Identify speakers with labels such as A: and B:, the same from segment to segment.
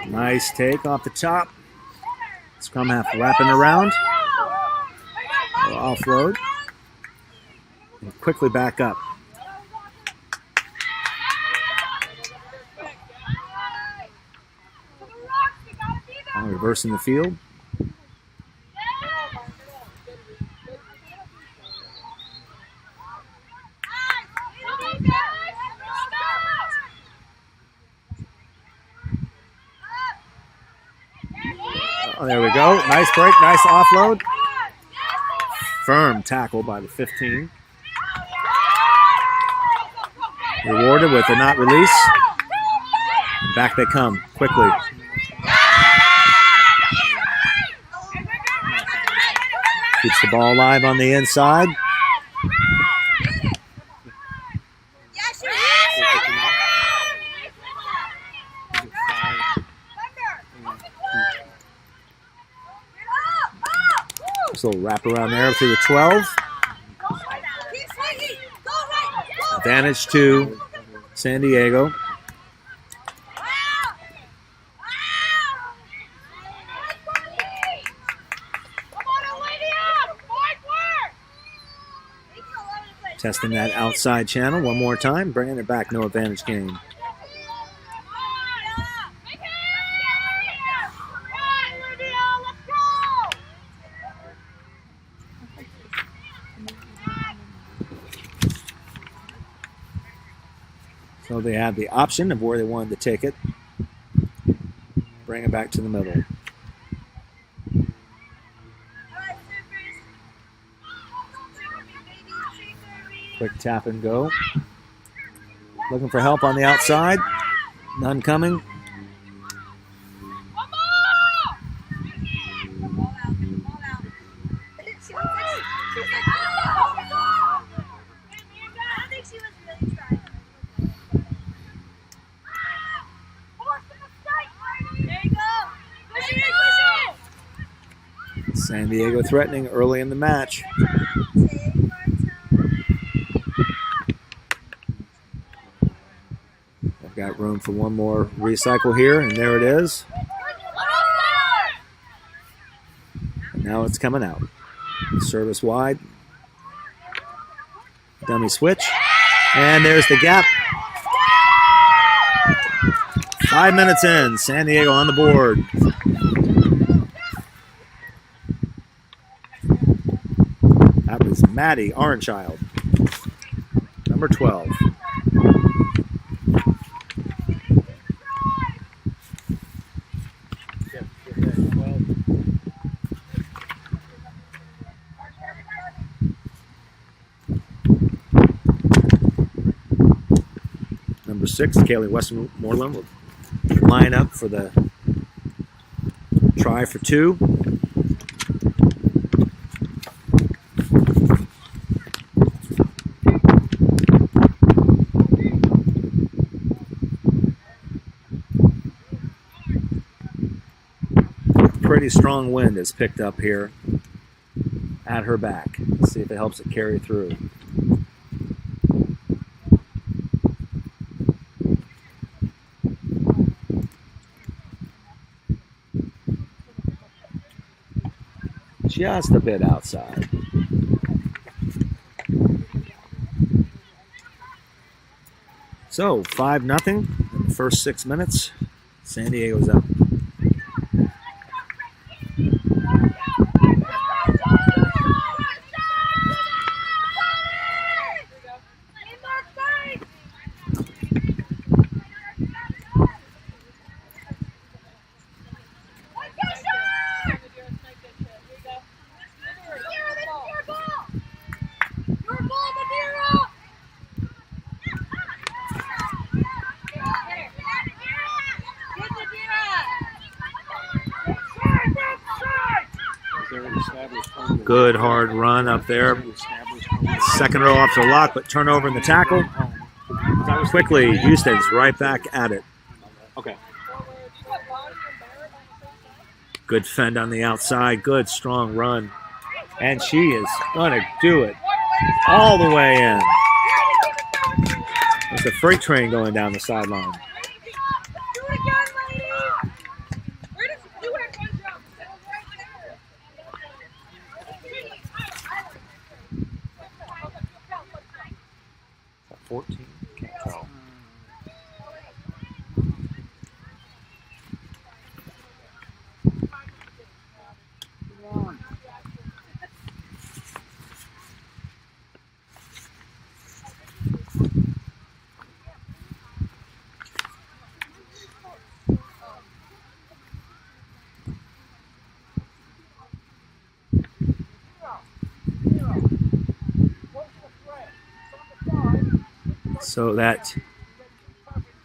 A: Nice take off the top. Scrum half wrapping around. Offload. And quickly back up. Reversing the field. Oh, there we go. Nice break, nice offload. Firm tackle by the 15. Rewarded with a not release. Back they come quickly. Keeps the ball alive on the inside. So wrap around there through the 12. Advantage to San Diego. Testing that outside channel one more time, bringing it back, no advantage game. So they had the option of where they wanted to take it. Bring it back to the middle. Quick tap and go. Looking for help on the outside. None coming. San Diego threatening early in the match. I've got room for one more recycle here, and there it is. And now it's coming out. Service wide. Dummy switch. And there's the gap. 5 minutes in. San Diego on the board. That was Maddie Orenchild, number 12. Number 6, Kaylee Westmoreland will line up for the try for 2. Pretty strong wind has picked up here at her back. Let's see if it helps it carry through. Just a bit outside. So 5-0 in the first 6 minutes. San Diego's up. Good hard run up there. Second row off the lock, but turnover in the tackle. Quickly, Houston's right back at it.
B: Okay.
A: Good fend on the outside. Good strong run. And she is going to do it all the way in. There's a freight train going down the sideline. So that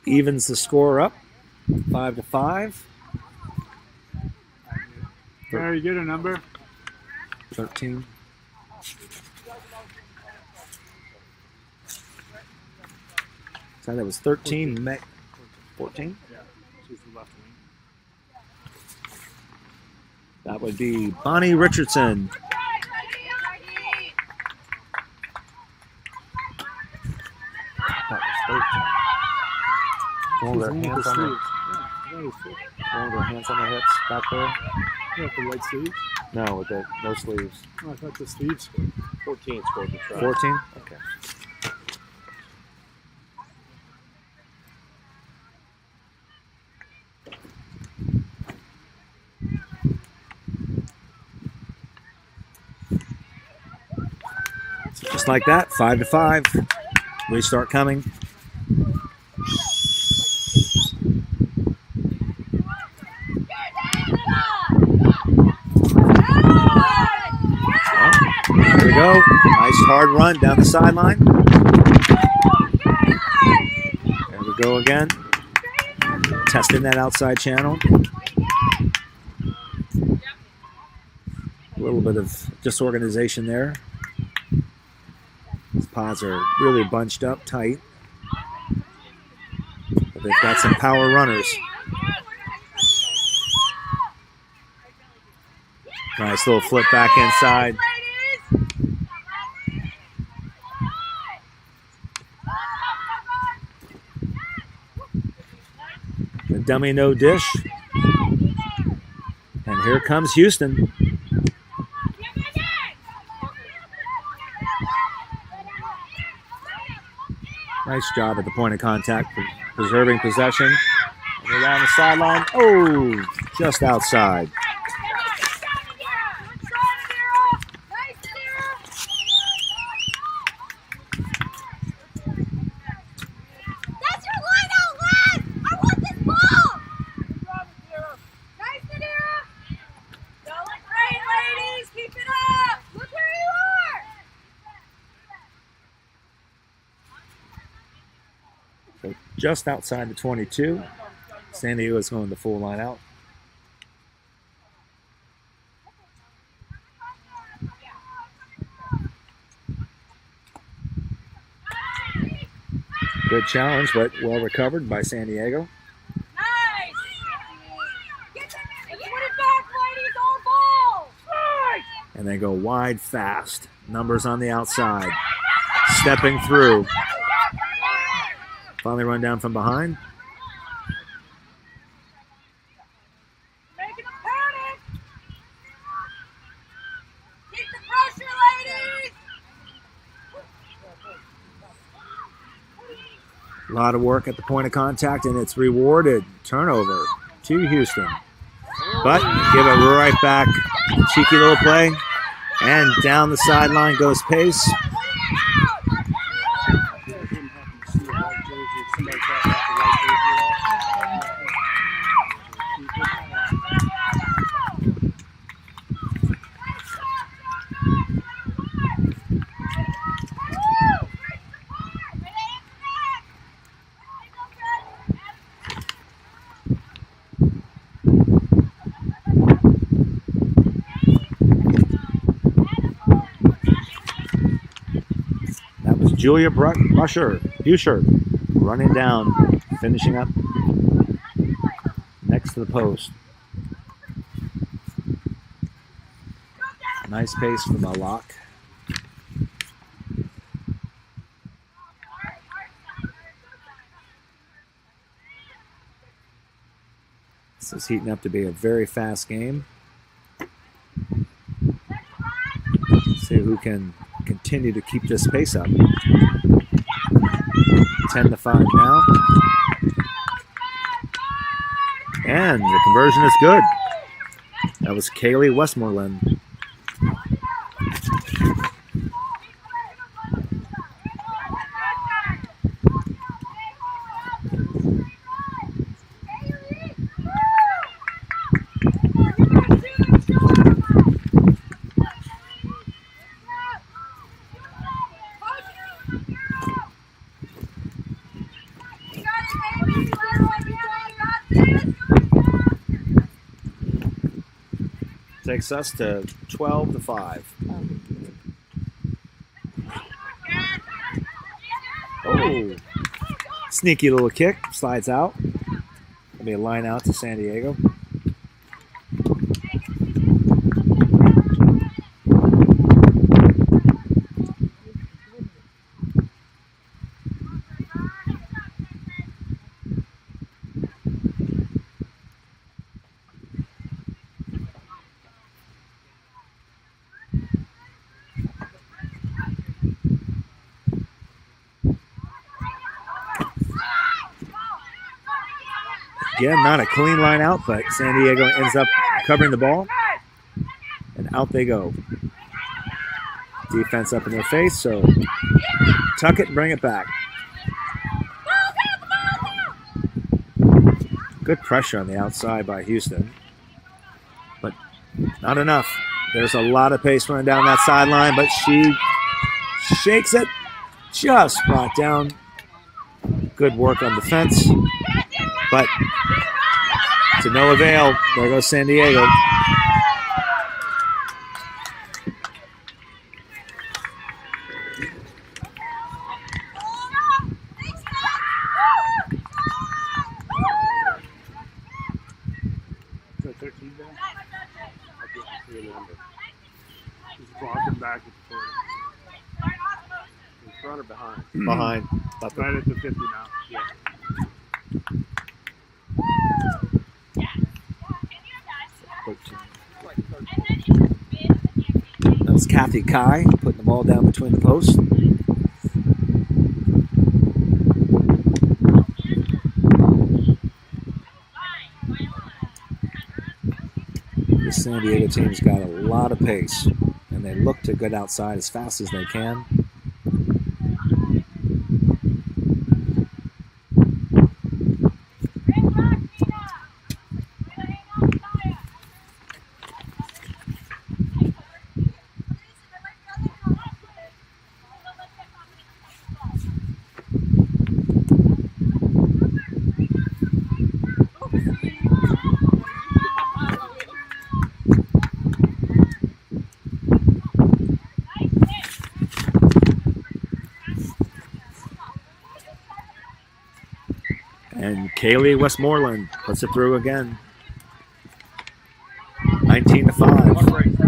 A: evens the score up, 5-5.
B: Gary, you get a number?
A: 13. So that was 13. 14?
B: Yeah, she's the left wing.
A: That would be Bonnie Richardson. That was 13. One with her hands on the hips back there.
B: Yeah, with the white sleeves?
A: No, with the no sleeves.
B: Oh, I thought the sleeves.
C: 14 scored the try.
A: 14? Okay. Just like that, 5-5. Restart coming. There we go. Nice hard run down the sideline. There we go again. Testing that outside channel. A little bit of disorganization there. His paws are really bunched up tight. But they've got some power runners. Nice little flip back inside. The dummy no dish. And here comes Houston. Nice job at the point of contact for preserving possession. And around the sideline. Oh, just outside. So just outside the 22. San Diego is going the full line out. Good challenge, but well recovered by San Diego.
D: Nice! Put it back, ladies, on ball!
A: And they go wide fast. Numbers on the outside. Stepping through. Finally run down from behind.
D: Making a panic! Keep the pressure, ladies!
A: A lot of work at the point of contact, and it's rewarded. Turnover to Houston. But give it right back. Cheeky little play. And down the sideline goes Pace. Julia Busher running down, finishing up next to the post. Nice pace from the lock. This is heating up to be a very fast game. Let's see who can continue to keep this pace up. 10-5 now. And the conversion is good. That was Kaylee Westmoreland. Takes us to 12-5. Oh, sneaky little kick, slides out. It'll be a line out to San Diego. Again, not a clean line out, but San Diego ends up covering the ball. And out they go. Defense up in their face, so tuck it and bring it back. Good pressure on the outside by Houston, but not enough. There's a lot of pace running down that sideline, but she shakes it, just brought down. Good work on defense, but to no avail. There goes San Diego.
B: Is that 13 there? He's blocking back at the 40.
C: In front or behind?
A: Behind.
B: Right at the 50 now. Yeah.
A: That's Kathy Kai putting the ball down between the posts. The San Diego team's got a lot of pace, and they look to get outside as fast as they can. And Kaylee Westmoreland puts it through again. 19-5.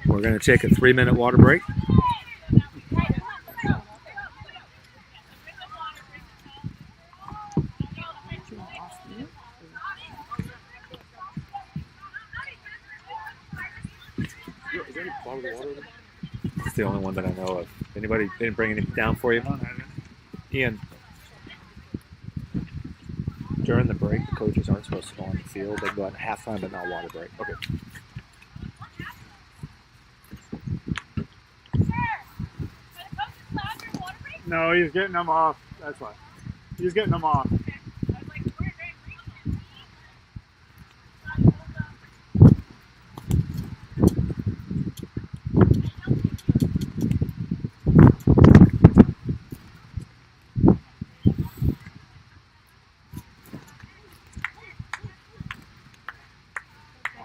A: We're going to take a 3-minute water break.
C: Is there any bottled water?
A: It's the only one that I know of. Anybody didn't bring anything down for you? Ian, during the break, the coaches aren't supposed to go on the field. They go at halftime, but not water break. Okay.
B: No, he's getting them off. That's why. He's getting them off.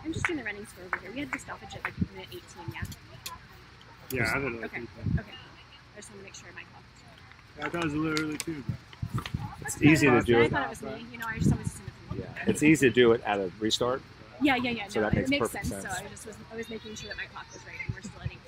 E: I'm just doing the running score over here. We had the stoppage at like minute 18, yeah?
B: Yeah, I did it.
E: Okay, okay. I just want to make sure my clock is right.
B: Yeah, I thought it was a little early too. But
A: It's easy to do
E: I
A: it.
E: thought it was me. You know, I just always assume it's me.
A: Yeah, it's easy to do it at a restart.
E: Yeah.
A: So
E: No,
A: that makes
E: it makes
A: perfect
E: sense.
A: sense.
E: So I was making sure that my clock was right and we're still at 18.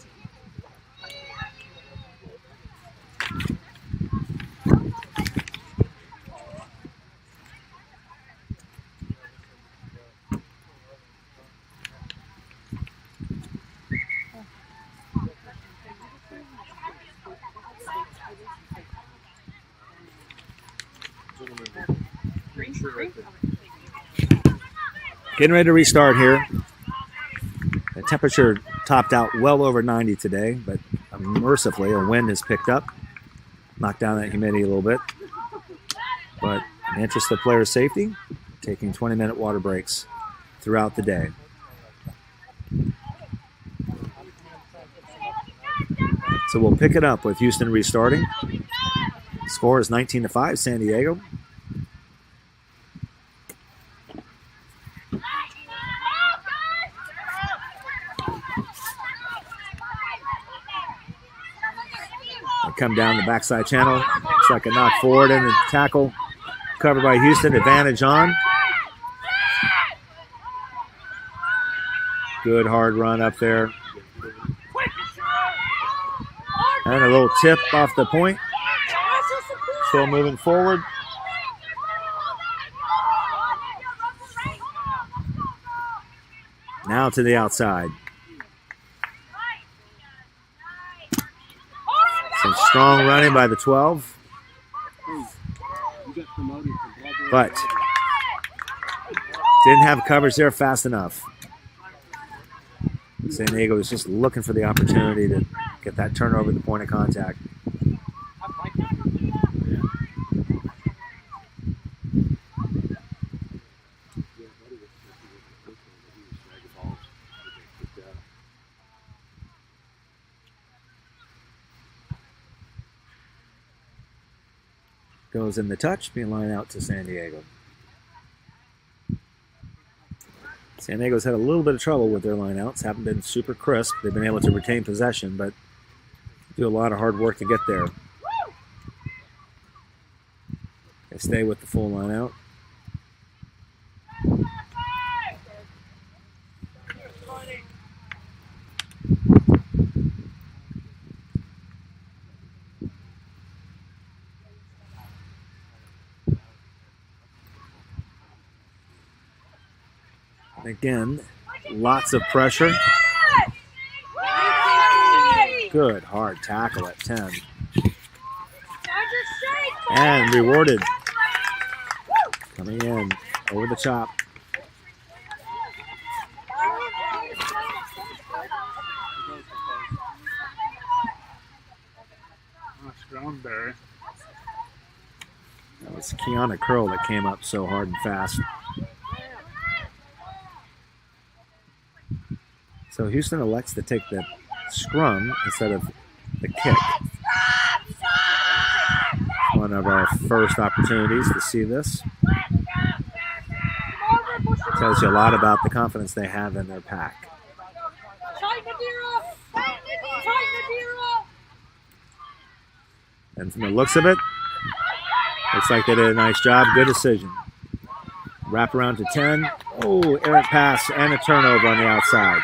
A: Getting ready to restart here. The temperature topped out well over 90 today, but mercifully a wind has picked up, knocked down that humidity a little bit. But in the interest of player safety, taking 20-minute water breaks throughout the day. So we'll pick it up with Houston restarting. Score is 19-5, San Diego. They come down the backside channel. Looks like a knock forward and a tackle covered by Houston. Advantage on. Good hard run up there. And a little tip off the point. Still moving forward. Now to the outside. Some strong running by the 12. But didn't have coverage there fast enough. San Diego was just looking for the opportunity to get that turnover at the point of contact. Goes in the touch, being lined out to San Diego. San Diego's had a little bit of trouble with their lineouts. Haven't been super crisp. They've been able to retain possession, but do a lot of hard work to get there. They stay with the full lineout. Again, lots of pressure. Good hard tackle at 10. And rewarded. Coming in over the top.
B: Barry.
A: That was Kiana Curl that came up so hard and fast. So Houston elects to take the scrum instead of the kick. One of our first opportunities to see this. Tells you a lot about the confidence they have in their pack. And from the looks of it, looks like they did a nice job. Good decision. Wrap around to 10. Oh, errant pass and a turnover on the outside.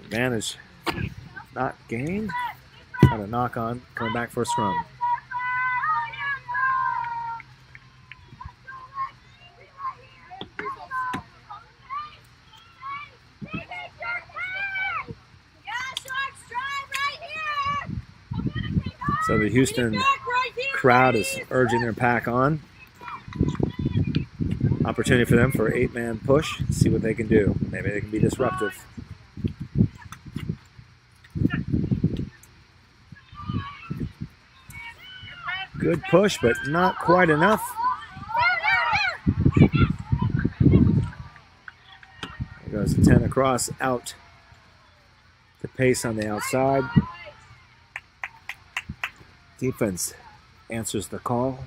A: Advantage not gained. Got a knock on, coming back for a scrum. So the Houston crowd is urging their pack on. Opportunity for them for an 8-man push. See what they can do. Maybe they can be disruptive. Good push, but not quite enough. There goes the 10 across, out to pace on the outside. Defense answers the call.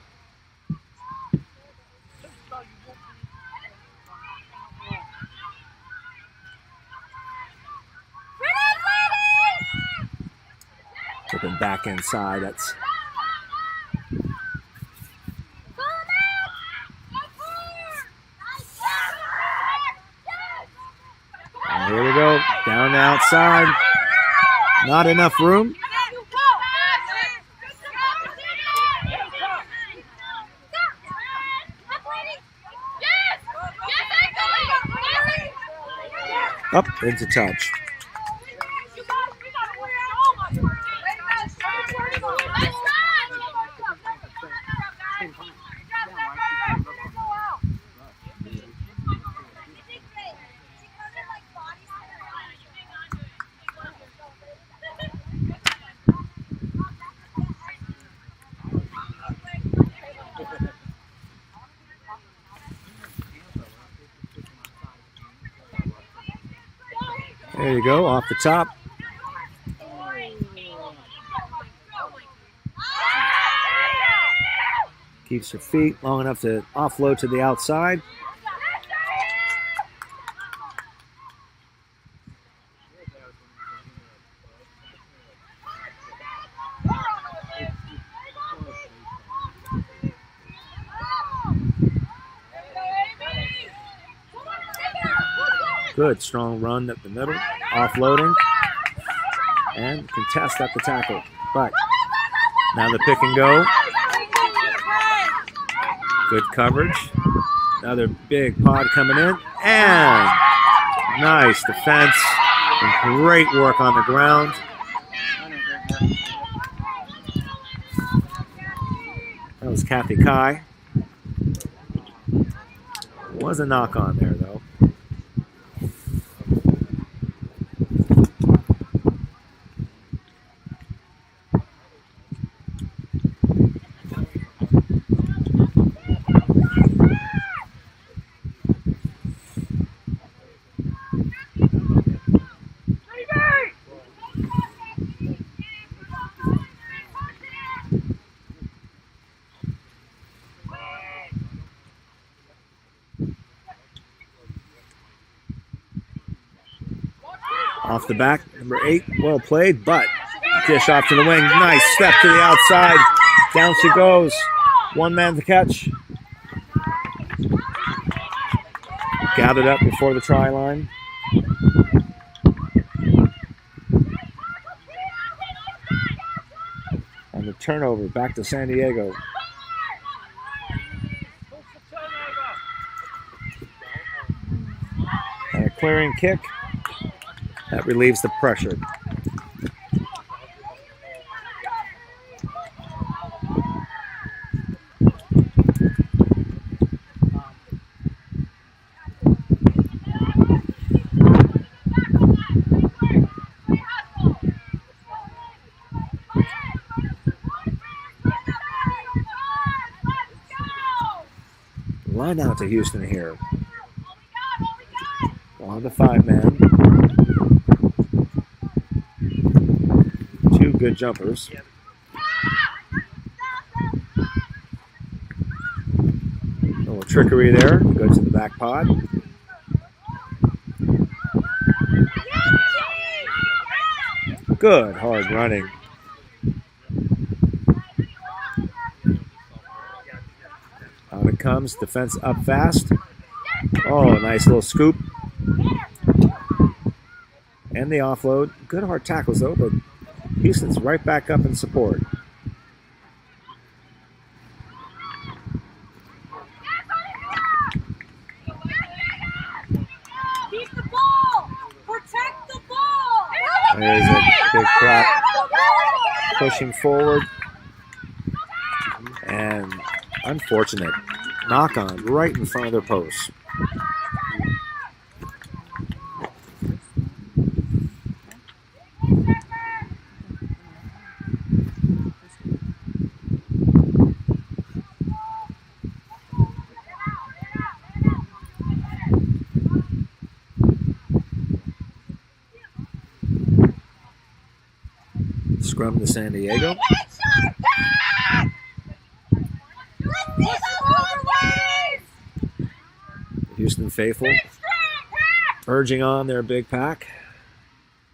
A: Tipping back inside. That's and here we go, down the outside. Not enough room. Up into touch. There you go, off the top. Keeps her feet long enough to offload to the outside. Good, strong run up the middle, offloading, and contest at the tackle. But now the pick and go. Good coverage. Another big pod coming in, and nice defense and great work on the ground. That was Kathy Kai. Was a knock on there though. Off the back, number 8, well played, but dish off to the wing. Nice step to the outside. Down she goes. One man to catch. Gathered up before the try line. And the turnover back to San Diego. And a clearing kick. That relieves the pressure. Line out to Houston here. On the 5-man. Two good jumpers. A little trickery there. Go to the back pod. Good hard running. Out it comes. Defense up fast. Oh, nice little scoop. And the offload. Good hard tackles though, but Houston's right back up in support.
D: Keep the ball! Protect the ball!
A: There's a big prop pushing forward. And unfortunate knock on right in front of their post. Scrum to San Diego. Houston faithful urging on their big pack.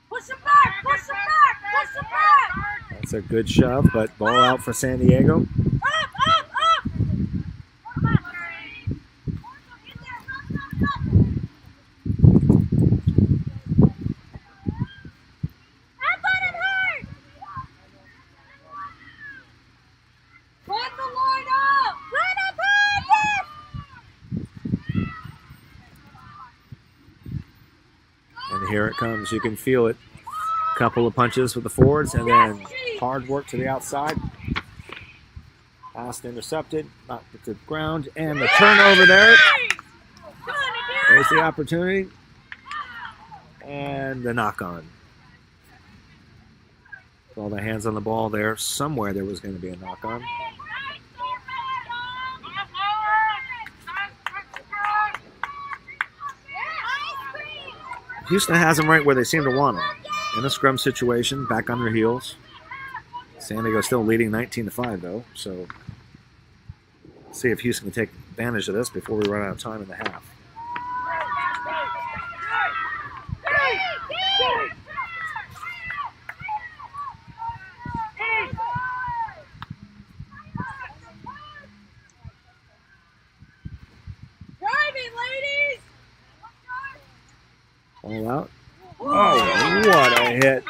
D: Push it back! Push it back! Push it back!
A: That's a good shove, but ball out for San Diego. And here it comes. You can feel it. Couple of punches with the forwards, and then hard work to the outside. Pass intercepted, knocked it to the ground, and the turnover there. There's the opportunity. And the knock on. All the hands on the ball there. Somewhere there was going to be a knock on. Houston has them right where they seem to want them. In a scrum situation, back on their heels. San Diego still leading 19-5 though, so let's see if Houston can take advantage of this before we run out of time in the half. All out. Oh, what a hit.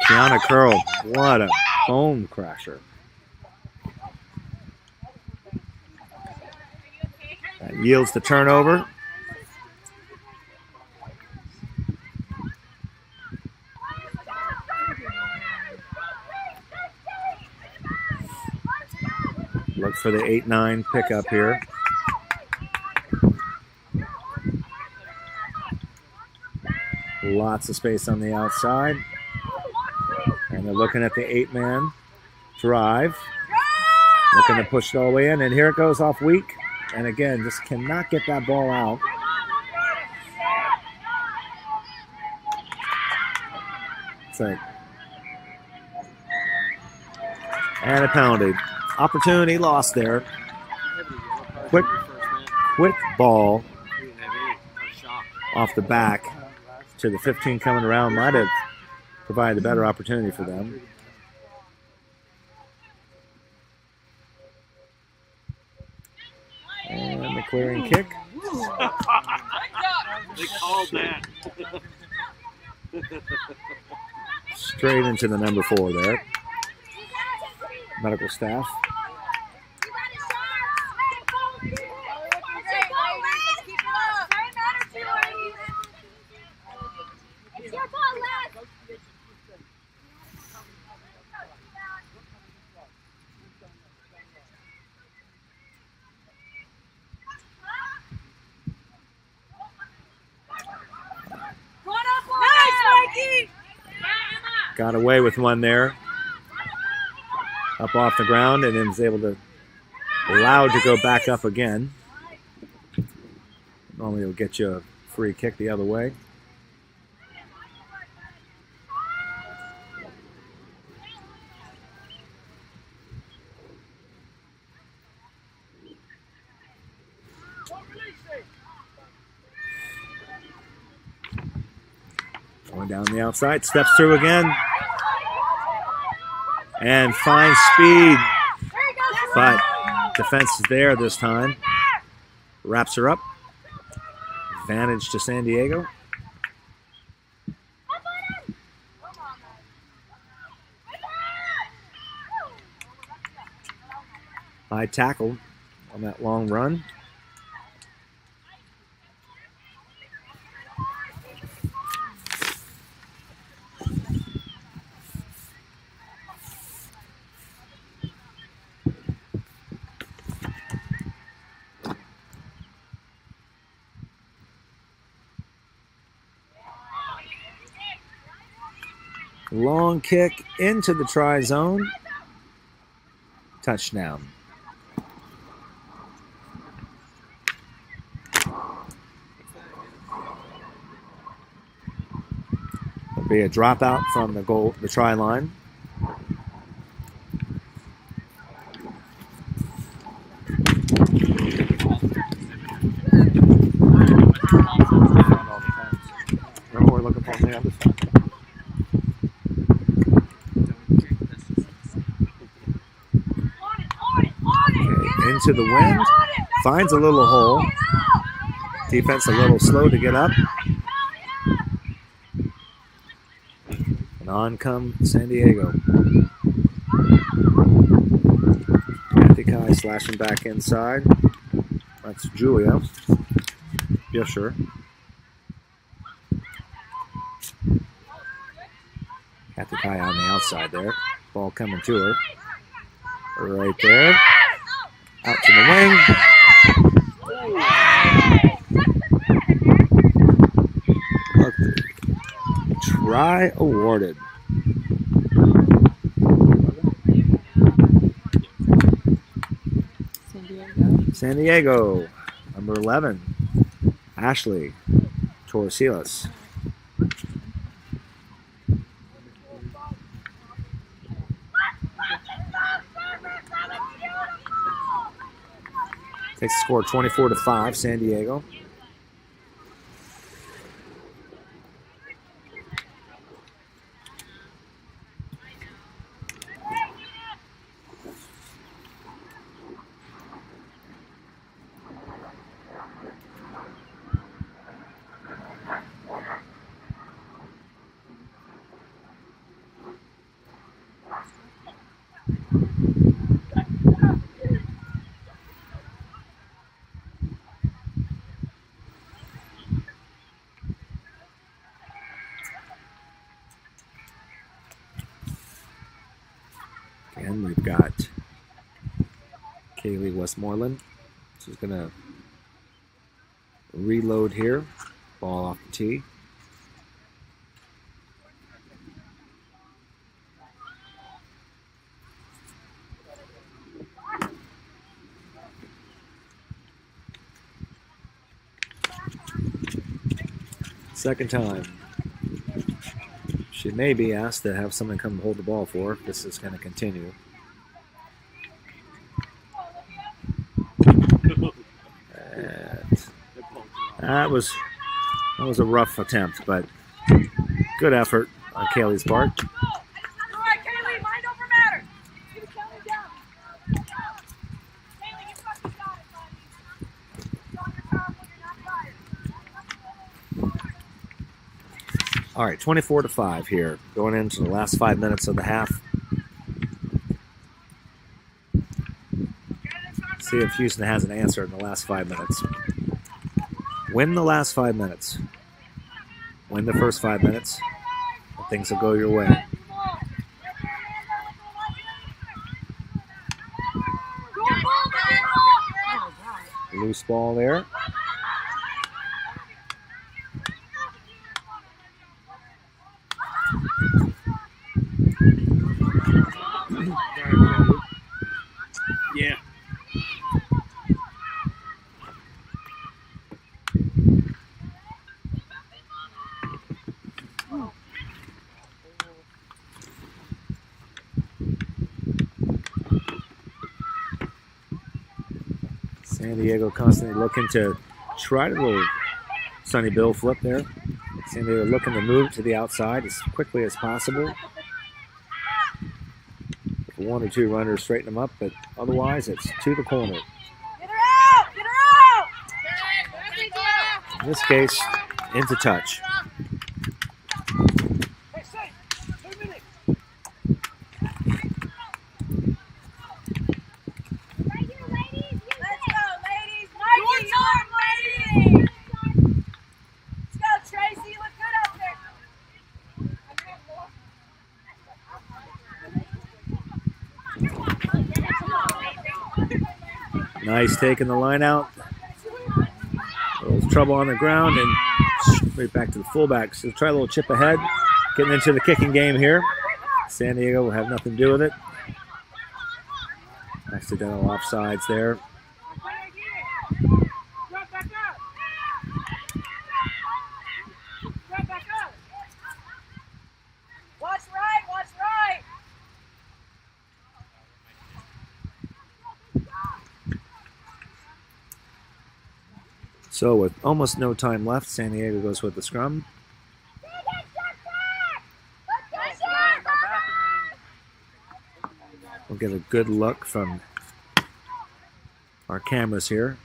A: Kiana Curl, what a bone crasher. That yields the turnover. Look for the 8-9 pickup here. Lots of space on the outside. And they're looking at the 8-man drive. Looking to push it all the way in. And here it goes off weak. And again, just cannot get that ball out. It's like, and a penalty. Opportunity lost there. Quick ball off the back to the 15 coming around. Might have provided a better opportunity for them. And the clearing kick.
C: They called that.
A: Straight into the number 4 there. Medical staff. Got away with one there. Up off the ground and then was able to allowed to go back up again. Normally it'll get you a free kick the other way. Going down the outside, steps through again. And finds speed. But defense is there this time. Wraps her up. Advantage to San Diego. High tackle on that long run. Long kick into the try zone. Touchdown. There'll be a dropout from the try line. Remember, we're looking from the other side. Into the wind, finds a little hole. Defense a little slow to get up. And on come San Diego. Kathy Kai slashing back inside. That's Julia. Yes, sure. Kathy Kai on the outside there. Ball coming to her. Right there. Out to the wing. Try awarded. San Diego, number 11, Ashley Torresilas. Takes the score 24-5, San Diego. And we've got Kaylee Westmoreland. She's going to reload here. Ball off the tee. Second time. She may be asked to have someone come hold the ball for her if this is going to continue. And that was a rough attempt, but good effort on Kaylee's part.
D: All right, Kaylee, mind over matter. Keep it down. Kaylee, you fucking got it, buddy. Don't get powerful, you're not tired.
A: All right, 24-5 here, going into the last 5 minutes of the half. See if Houston has an answer in the last 5 minutes. Win the last 5 minutes. Win the first 5 minutes, and things will go your way. Loose ball there.
C: Yeah.
A: San Diego constantly looking to try to little Sonny Bill flip there. San Diego looking to move to the outside as quickly as possible. If one or two runners straighten them up, but otherwise it's to the corner.
D: Get her out! Get her out!
A: In this case, into touch. Nice taking the line out. A little trouble on the ground and right back to the fullback. So try a little chip ahead. Getting into the kicking game here. San Diego will have nothing to do with it. Accidental offsides there.
D: Watch right, watch right.
A: So with almost no time left, San Diego goes with the scrum. We'll get a good look from our cameras here.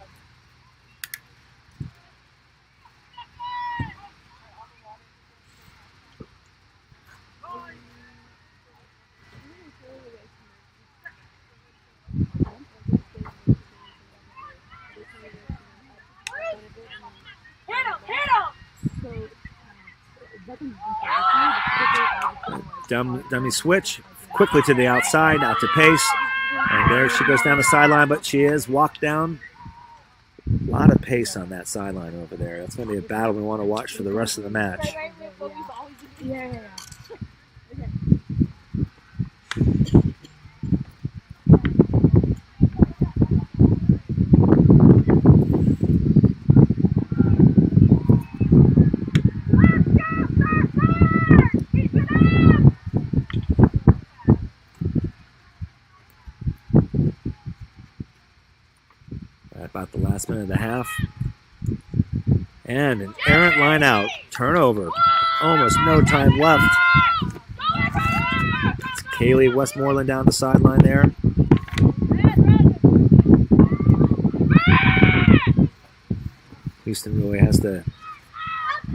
A: Dummy switch quickly to the outside, out to pace, and there she goes down the sideline, but she is walked down. A lot of pace on that sideline over there. That's going to be a battle we want to watch for the rest of the match. At about the last minute of the half. And an errant line out. Turnover. Almost no time left. It's Kaylee Westmoreland down the sideline there. Houston really has to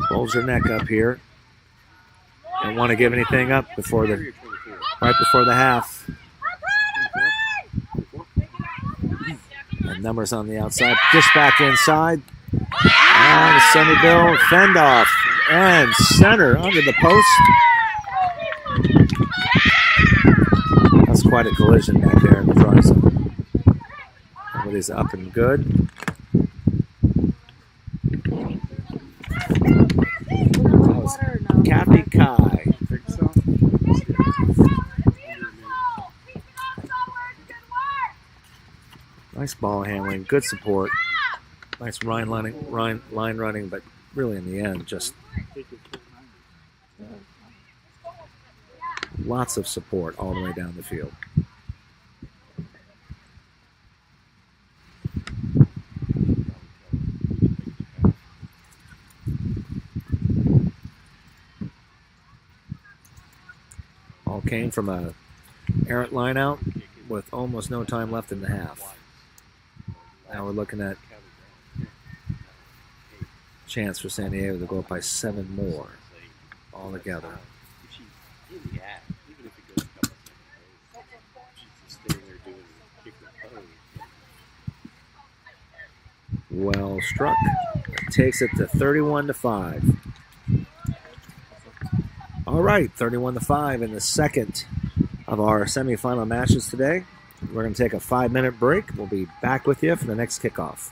A: bulge her neck up here. Don't want to give anything up right before the half. And numbers on the outside. Dish back inside. And Semifinal fend off. And center under the post. That's quite a collision back there in the try zone. Everybody's up and good. That was Kathy Kai. Nice ball handling, good support. Nice line running, but really in the end, just lots of support all the way down the field. All came from a errant line out with almost no time left in the half. Now we're looking at chance for San Diego to go up by 7 more altogether. Well struck. It takes it to 31-5. All right, 31-5 in the second of our semifinal matches today. We're going to take a 5-minute break. We'll be back with you for the next kickoff.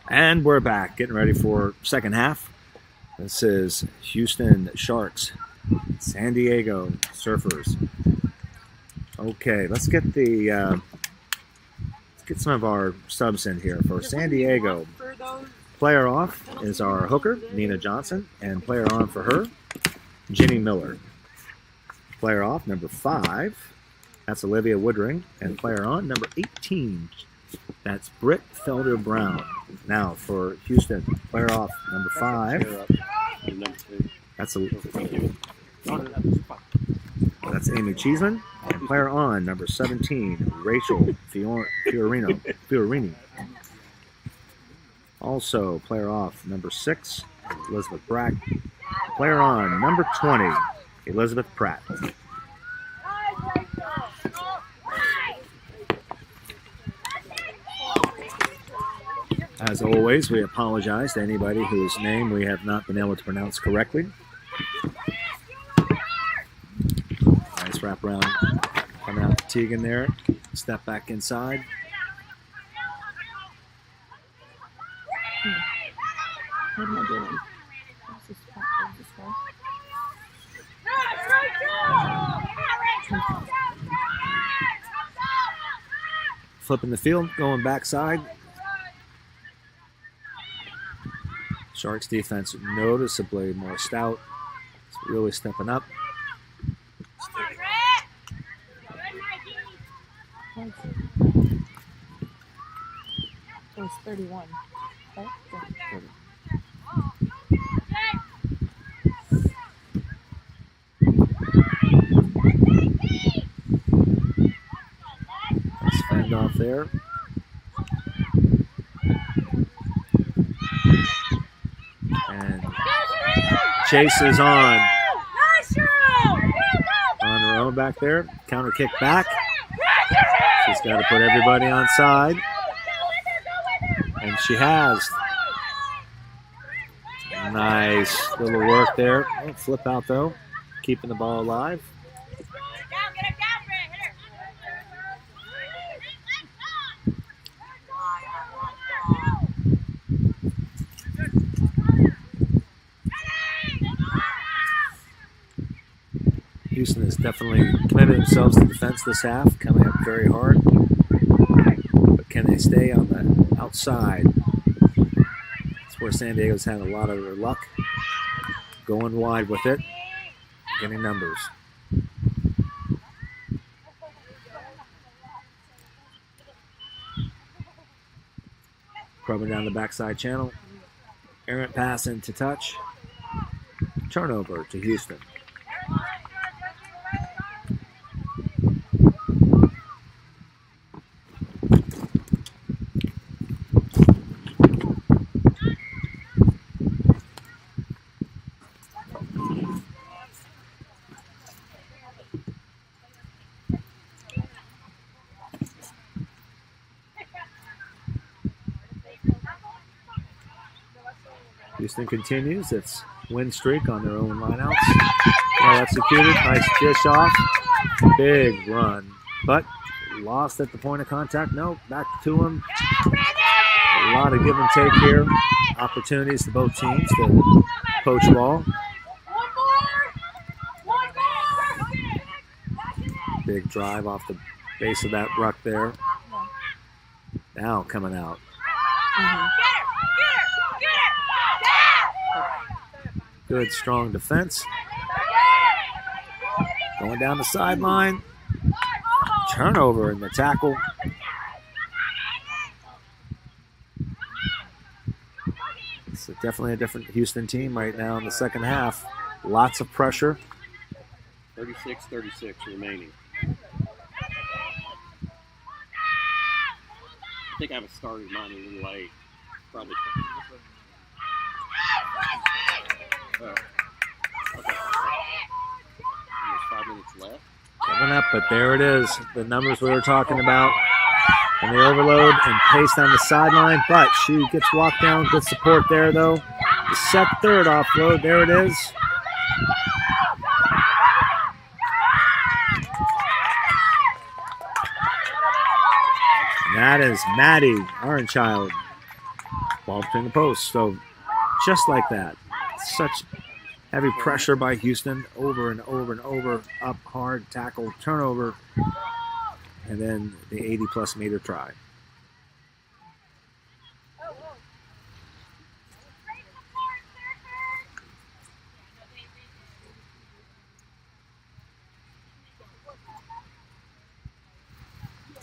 A: And we're back, getting ready for second half. This is Houston Sharks, San Diego Surfers. Okay, let's get some of our subs in here for San Diego. Player off is our hooker, Nina Johnson, and player on for her, Ginny Miller. Player off, number 5, that's Olivia Woodring, and player on, number 18, that's Britt Felder-Brown. Now for Houston, player off, number 5. That's Amy Cheeseman. And player on, number 17, Rachel Fiorini. Also, player off, number 6, Elizabeth Brack. Player on, number 20, Elizabeth Pratt. As always, we apologize to anybody whose name we have not been able to pronounce correctly. Nice wraparound coming out to Tegan there. Step back inside.
F: What am I doing?
A: Flipping the field, going backside. Sharks defense noticeably more stout. It's really stepping up.
F: It was 31. Oh, 30.
A: Nice fend off there. And Chase is on her own back there. Counter kick back. She's got to put everybody on side. And she has. Nice little work there. Oh, flip out though. Keeping the ball alive. Houston has definitely committed themselves to defense this half, coming up very hard. But can they stay on the outside? That's where San Diego's had a lot of their luck. Going wide with it, getting numbers. Probing down the backside channel. Errant pass into touch. Turnover to Houston. Houston continues its win streak on their own lineouts. Well executed. Nice dish off. Big run. But lost at the point of contact. No, back to him. A lot of give and take here. Opportunities to both teams to poach ball. Big drive off the base of that ruck there. Now coming out. Good, strong defense. Going down the sideline. Turnover in the tackle. It's definitely a different Houston team right now in the second half. Lots of pressure.
C: 36-36 remaining. I think I have started mine a little late. Probably. Okay. There's 5 minutes left.
A: Coming up, but there it is. The numbers we were talking about. And the overload and pace down the sideline. But she gets walked down. Good support there, though. The set third offload. There it is. And that is Maddie Orenchild. Ball between the posts. So just like that. Such heavy pressure by Houston. Over and over and over. Up hard, tackle, turnover. And then the 80-plus meter try.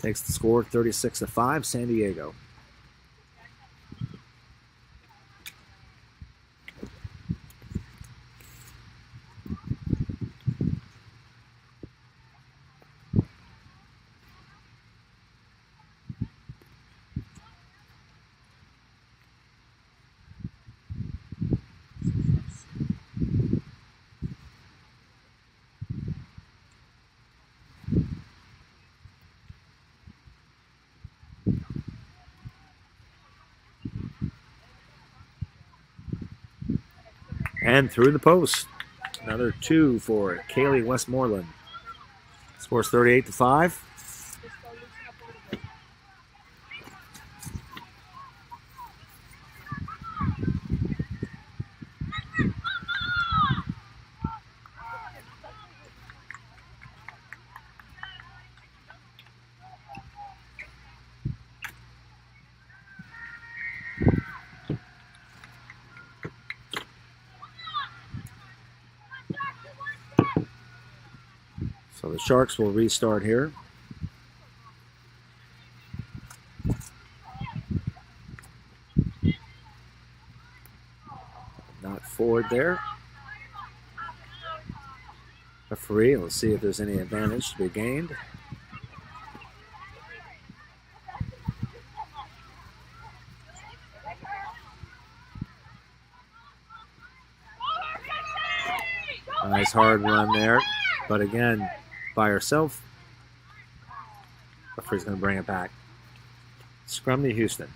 A: Takes the score 36-5, San Diego. And through the post. Another 2 for Kaylee Westmoreland. Scores 38-5. So the Sharks will restart here. Not forward there. Referee, let's see if there's any advantage to be gained. Nice hard run there, but again, by herself. Referee's going to bring it back. Scrum to Houston.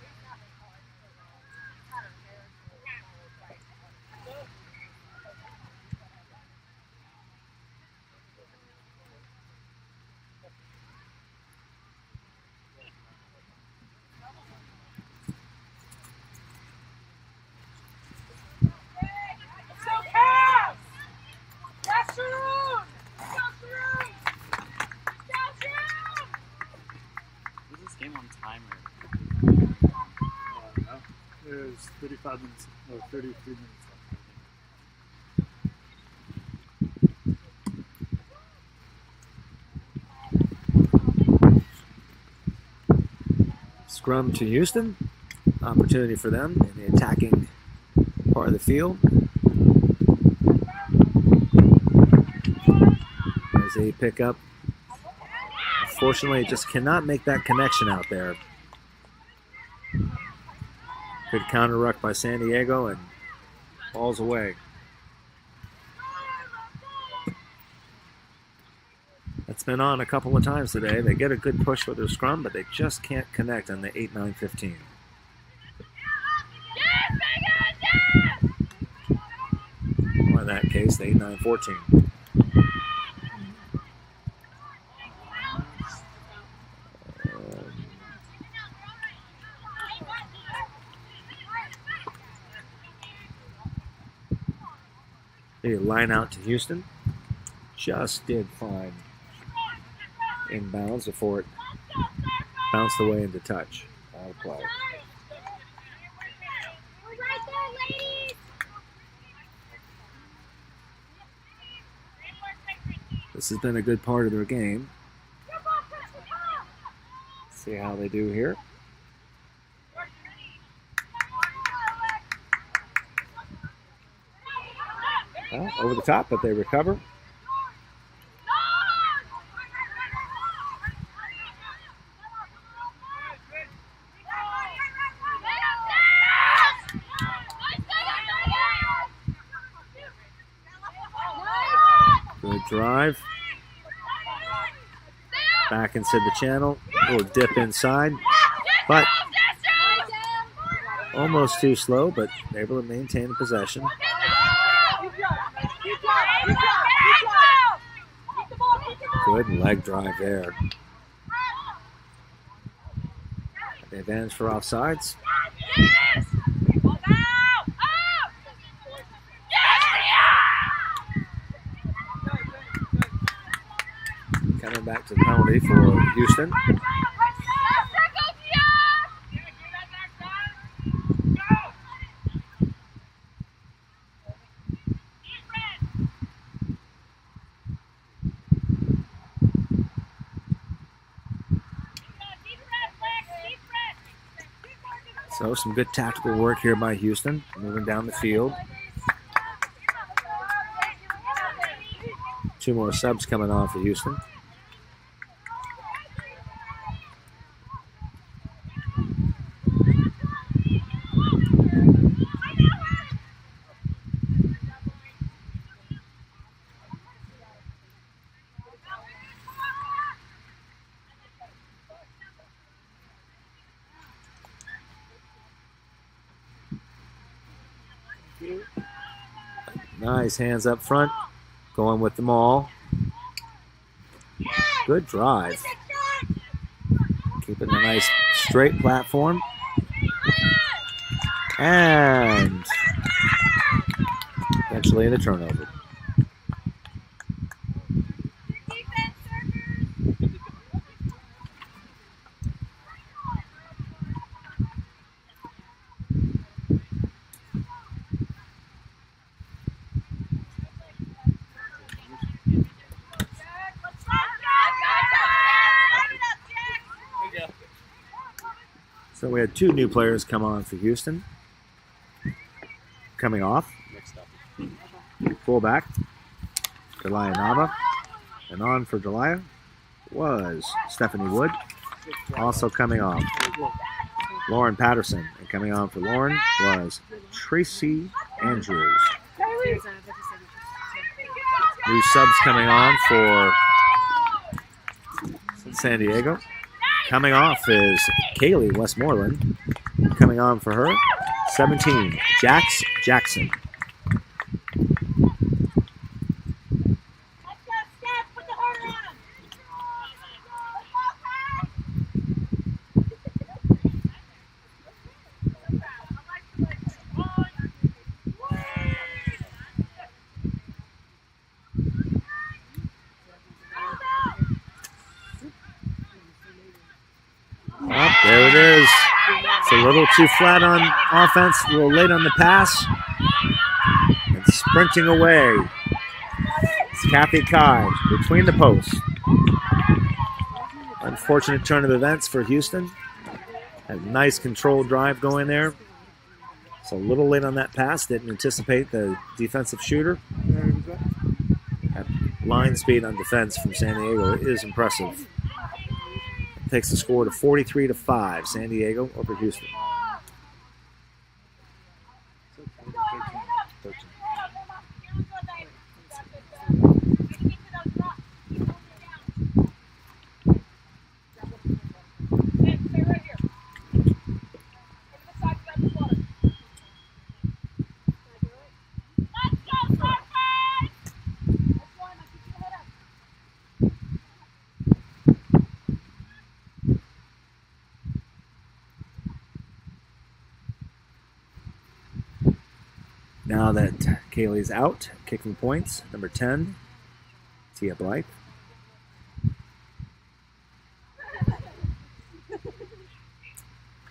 C: Was this game on timer?
B: No. It was 35 minutes, or 33 minutes left.
A: Scrum to Houston. Opportunity for them in the attacking part of the field. As they pick up. Unfortunately, just cannot make that connection out there. Good counter ruck by San Diego and falls away. That's been on a couple of times today. They get a good push with their scrum, but they just can't connect on the 8-9-15. Or in that case, the 8-9-14. The line out to Houston. Just did fine inbounds before it bounced away into touch. Out of play. This has been a good part of their game. See how they do here. Well, over the top, but they recover. Good drive. Back inside the channel. A little dip inside. But almost too slow, but able to maintain the possession. Good leg drive there. The advantage for offsides. Coming back to the penalty for Houston. So some good tactical work here by Houston, moving down the field. 2 more subs coming on for Houston. Nice hands up front, going with them all. Good drive. Keeping a nice straight platform. And eventually the turnover. So we had 2 new players come on for Houston. Coming off. Fullback, Delia Nava. And on for Delia was Stephanie Wood. Also coming off, Lauren Patterson. And coming on for Lauren was Tracy Andrews. New subs coming on for San Diego. Coming off is Kaylee Westmoreland. Coming on for her, 17, Jax Jackson. There it is. It's a little too flat on offense, a little late on the pass. And sprinting away, it's Kathy Kai between the posts. Unfortunate turn of events for Houston. Had a nice controlled drive going there. So a little late on that pass. Didn't anticipate the defensive shooter. That line speed on defense from San Diego is impressive. Takes the score to 43-5. San Diego over Houston. Now that Kaylee's out, kicking points, number 10, Tia Blythe.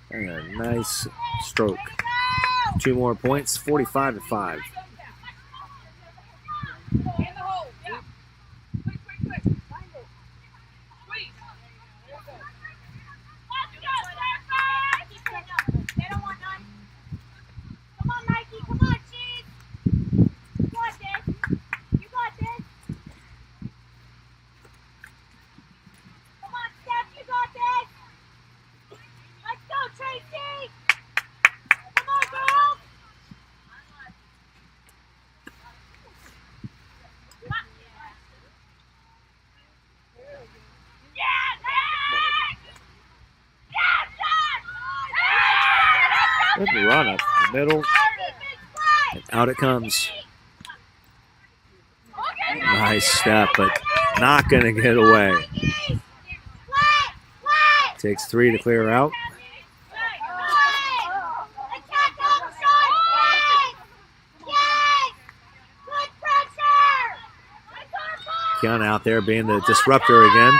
A: And a nice stroke. 2 more points, 45-5. Good run up the middle. And out it comes. Nice step, but not going to get away. Takes 3 to clear out. Gunn out there being the disruptor again.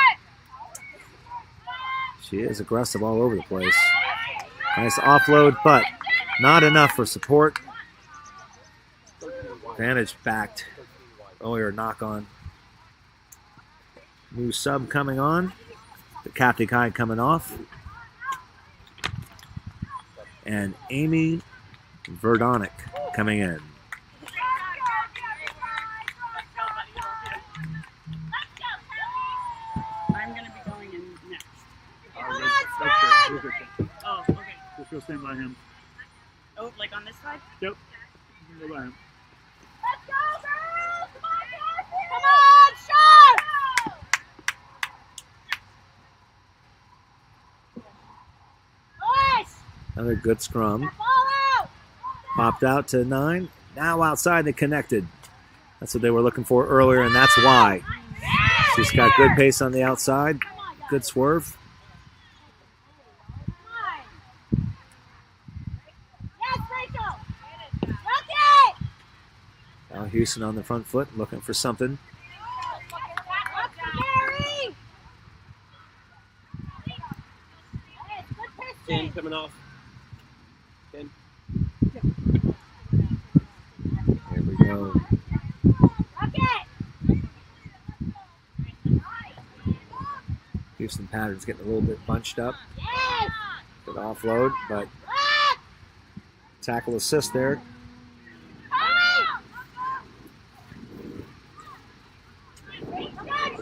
A: She is aggressive all over the place. Nice offload, but not enough for support. Advantage backed. Earlier knock on. New sub coming on. The Kathy Kai coming off. And Amy Verdonic coming in.
D: I'm going to be going in next.
B: That's good.
D: Oh, okay.
B: Just go stand by him.
D: Oh, like on this side?
B: Yep. You can go by him.
D: Let's go, girls! Come on, Sharks! Boys!
A: Another good scrum.
D: Ball out!
A: Popped out to 9. Now outside they connected. That's what they were looking for earlier, and that's why. She's got good pace on the outside. Good swerve.
D: Yes, Rachel! Okay!
A: Now Houston on the front foot looking for something.
G: Ten coming off. 10.
A: Here we go. Houston Patterns getting a little bit bunched up. Good offload, but tackle assist there.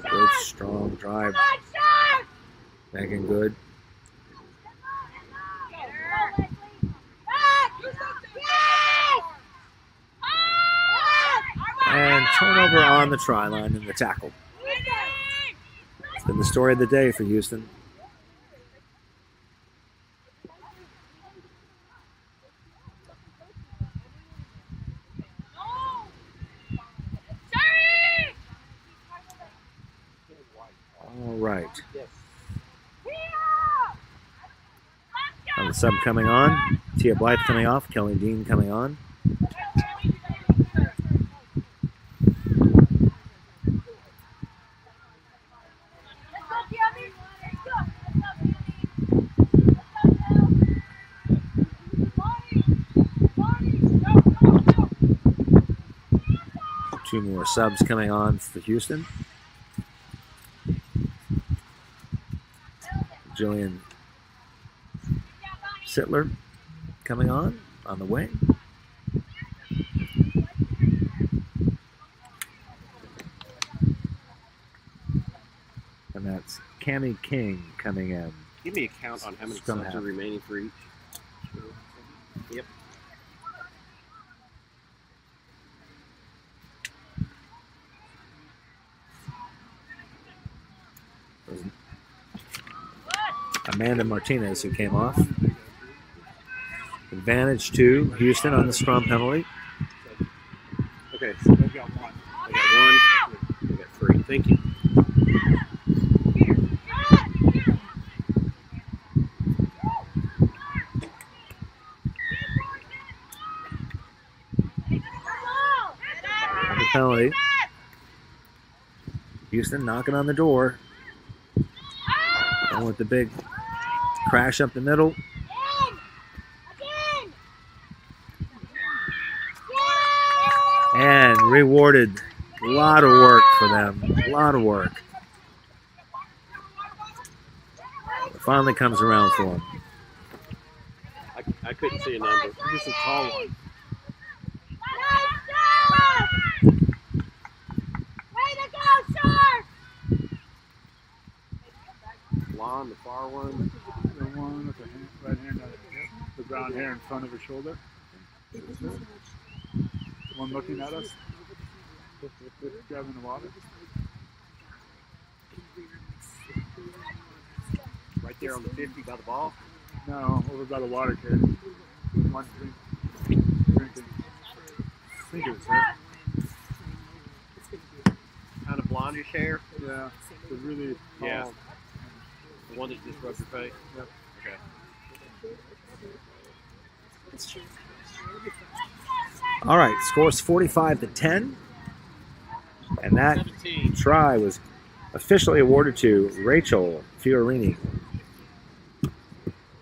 A: Good, strong drive. Megan Good. And turnover on the try line in the tackle. It's been the story of the day for Houston. All right. Now the sub coming on. Tia Blythe coming off. Kelly Dean coming on. Two more subs coming on for Houston. Jillian Sittler coming on the wing. And that's Cammie King coming in.
G: Give me a count on how many
A: Scrum
G: subs
A: half.
G: are remaining for each. Yep.
A: Amanda Martinez who came off. Advantage to Houston on the scrum penalty.
G: Okay.
B: They've got one.
G: I got 1. I got 3. Thank you.
A: On the penalty. Houston knocking on the door. Going with the big crash up the middle. And rewarded. A lot of work for them. A lot of work. It finally comes around for them.
G: I couldn't see a number.
B: Just a tall one.
G: Blonde, the far one.
B: The one with the right hand on the brown hair in front of her shoulder. The one looking at us. Grabbing the water.
G: Right there on the 50 by the ball.
B: No, over by the water can. One drinking. I think it was her.
G: Kind of blondish hair.
B: Yeah. The really tall.
G: Yeah. The one that just rubbed your face.
B: Yep.
G: Okay.
A: All right, scores 45-10. And that
G: 17.
A: try was officially awarded to Rachel Fiorini.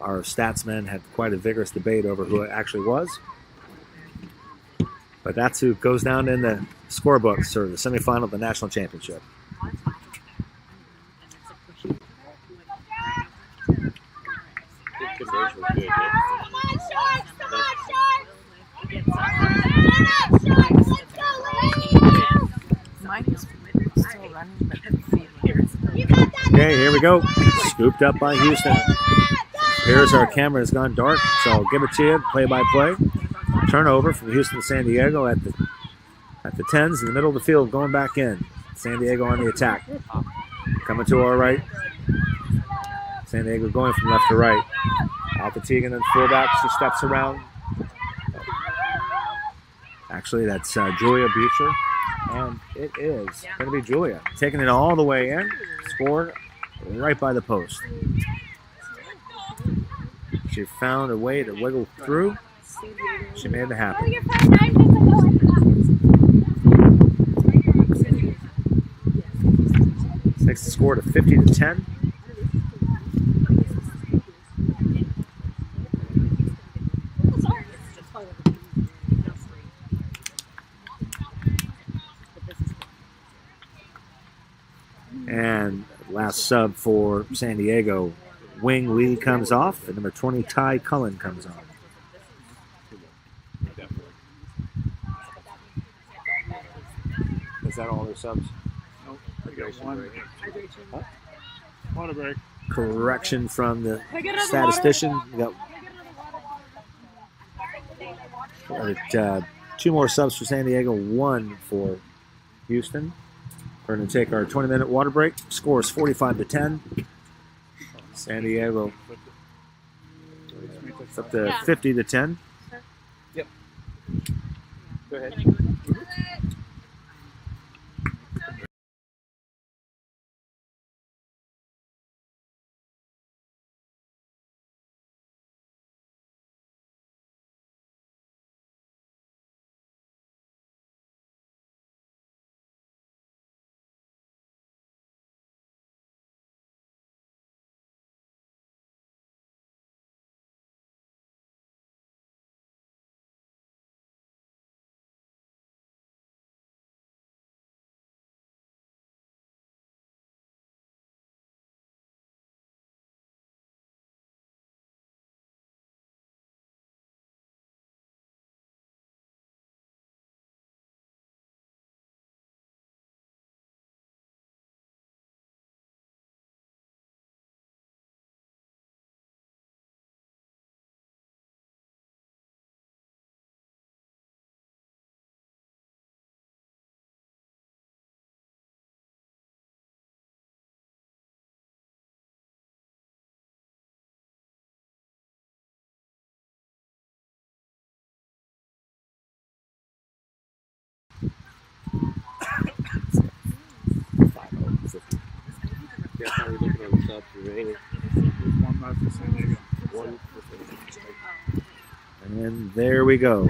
A: Our statsmen had quite a vigorous debate over who it actually was. But that's who goes down in the scorebooks for the semifinal of the national championship.
G: Good conversion was good. Yeah.
F: Mine is still running, but
A: Okay, here we go. Scooped up by Houston. Here's our camera has gone dark, so I'll give it to you play by play. Turnover from Houston to San Diego at the 10s in the middle of the field, going back in. San Diego on the attack. Coming to our right. San Diego going from left to right. Alpha Teagan and fullback. She steps around. Actually, that's Julia Butcher. And it is going to be Julia. Taking it all the way in. Scored right by the post. She found a way to wiggle through. She made it happen. Takes the score to 50-10. And last sub for San Diego, Wing Lee comes off, and number 20, Ty Cullen comes on. Is that all their subs?
B: Nope. We got one. Water break.
A: Correction from the statistician. We got two more subs for San Diego, one for Houston. We're going to take our 20-minute water break. Score is 45-10. San Diego it's up to 50-10.
G: Yep. Go ahead. Yeah, how are we looking on the subs remaining?
B: There's one left for San Diego.
G: One.
A: And there we go.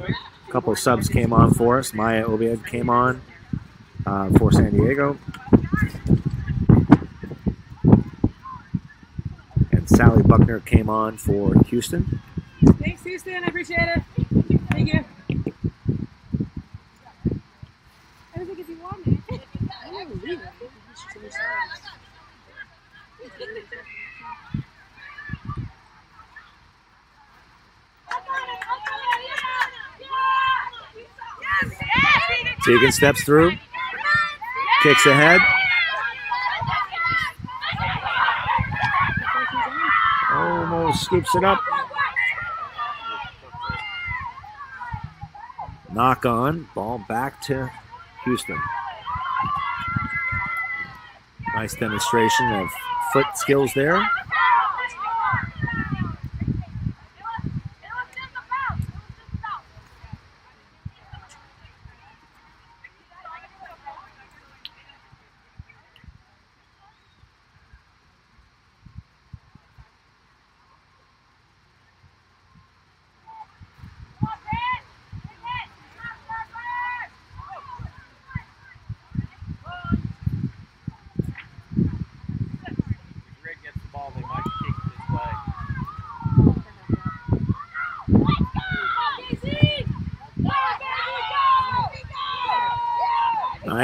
A: A couple of subs came on for us. Maya Obiad came on for San Diego. And Sally Buckner came on for Houston.
D: Thanks, Houston. I appreciate it. Thank you. I was like, if you want it. I don't leave it.
A: Teagan steps through, kicks ahead. Almost scoops it up. Knock on, ball back to Houston. Nice demonstration of foot skills there.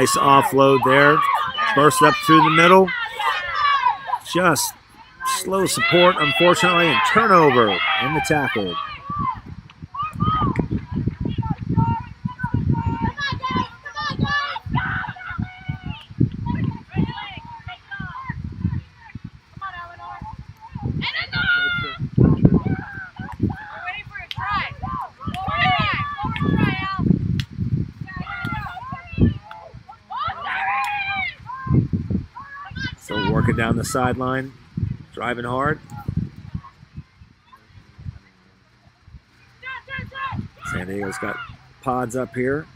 A: Nice offload there. Burst up through the middle. Just slow support, unfortunately, and turnover in the tackle. Still working down the sideline, driving hard. San Diego's got pods up here,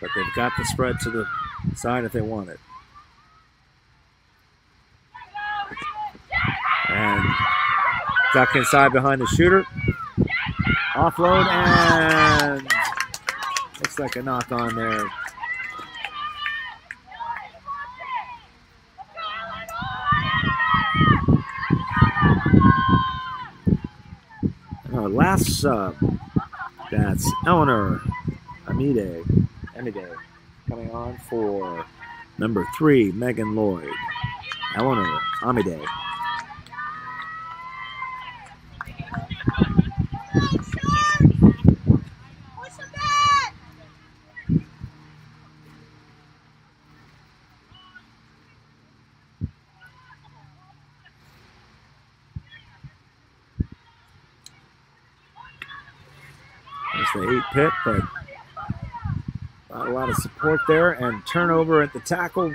A: but they've got the spread to the side if they want it. And duck inside behind the shooter. Offload and looks like a knock on there. Our last sub, that's Eleanor Amide coming on for number 3, Megan Lloyd. Eleanor Amide. There's the 8 pit, but not a lot of support there, and turnover at the tackle.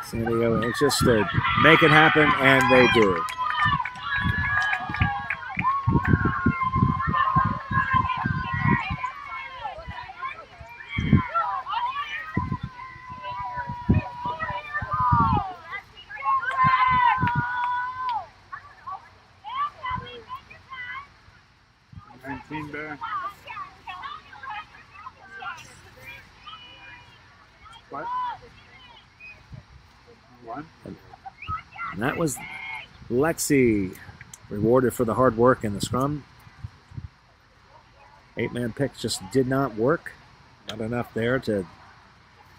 A: San Diego anxious to make it happen, and they do.
B: There. What? One.
A: And that was Lexi rewarded for the hard work in the scrum. 8-man picks just did not work. Not enough there to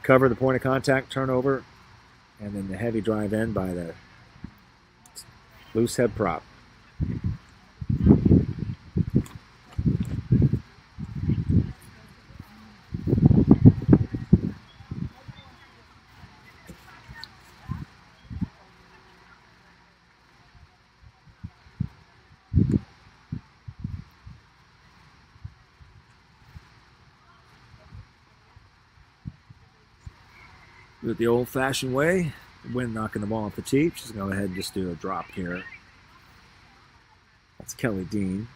A: cover the point of contact turnover, and then the heavy drive in by the loose head prop. Do it the old-fashioned way. Wind knocking the ball off the tee. She's going to go ahead and just do a drop here. That's Kelly Dean.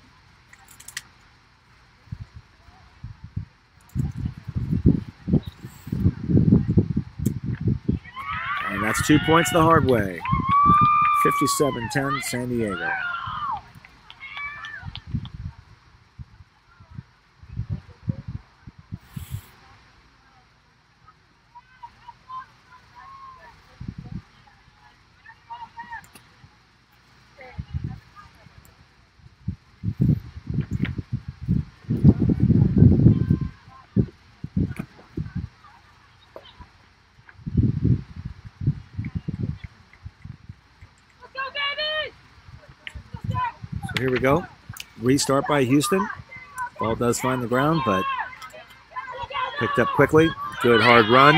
A: And that's 2 points the hard way. 57-10 San Diego. Here we go. Restart by Houston. Ball does find the ground, but picked up quickly. Good hard run.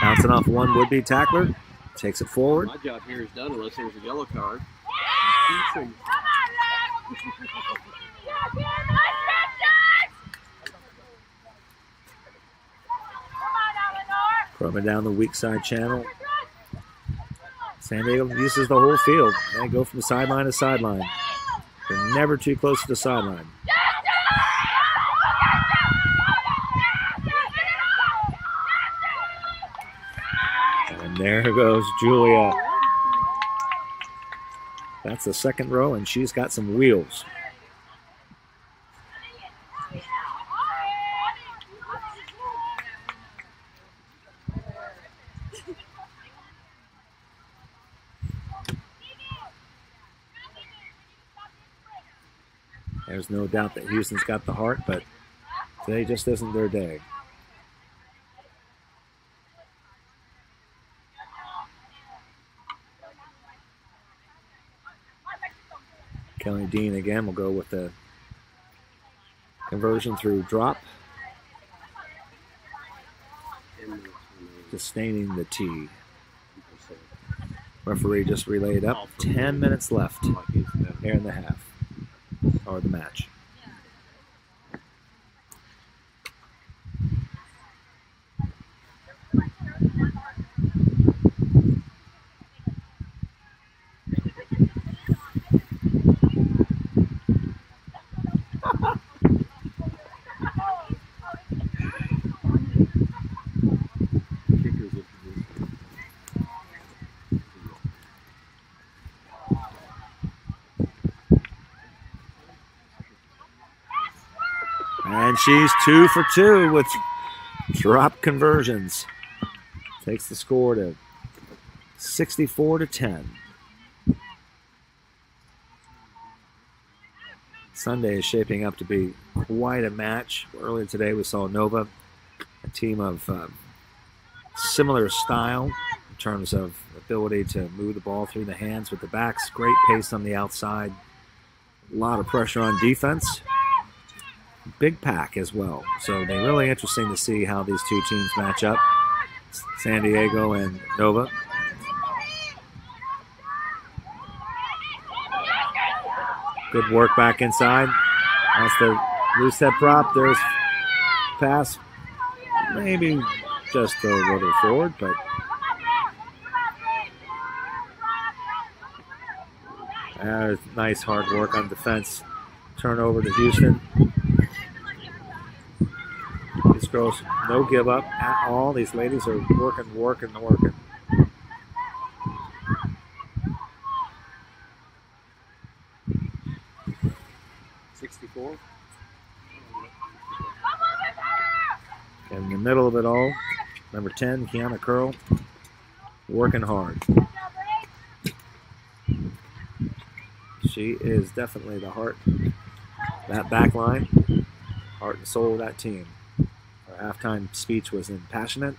A: Bouncing off one would-be tackler. Takes it forward.
G: My job here is done unless there's a yellow card.
A: Probing down the weak side channel. San Diego uses the whole field. They go from sideline to sideline. They're never too close to the sideline. And there goes Julia. That's the second row, and she's got some wheels. There's no doubt that Houston's got the heart, but today just isn't their day. Kelly Dean again will go with the conversion through drop. Sustaining the tee. Referee just relayed up. 10 minutes left here in the half, or the match. And she's 2 for 2 with drop conversions. Takes the score to 64-10. Sunday is shaping up to be quite a match. Earlier today we saw Nova, a team of similar style in terms of ability to move the ball through the hands with the backs. Great pace on the outside. A lot of pressure on defense. Big pack as well. So they're really interesting to see how these two teams match up. San Diego and Nova. Good work back inside. That's the loose head prop. There's pass. Maybe just a little forward, but nice hard work on defense. Turnover to Houston. These girls, no give up at all. These ladies are working.
G: 64.
A: In the middle of it all, number 10, Kiana Curl, working hard. She is definitely the heart, that back line, heart and soul of that team. Her halftime speech was impassionate.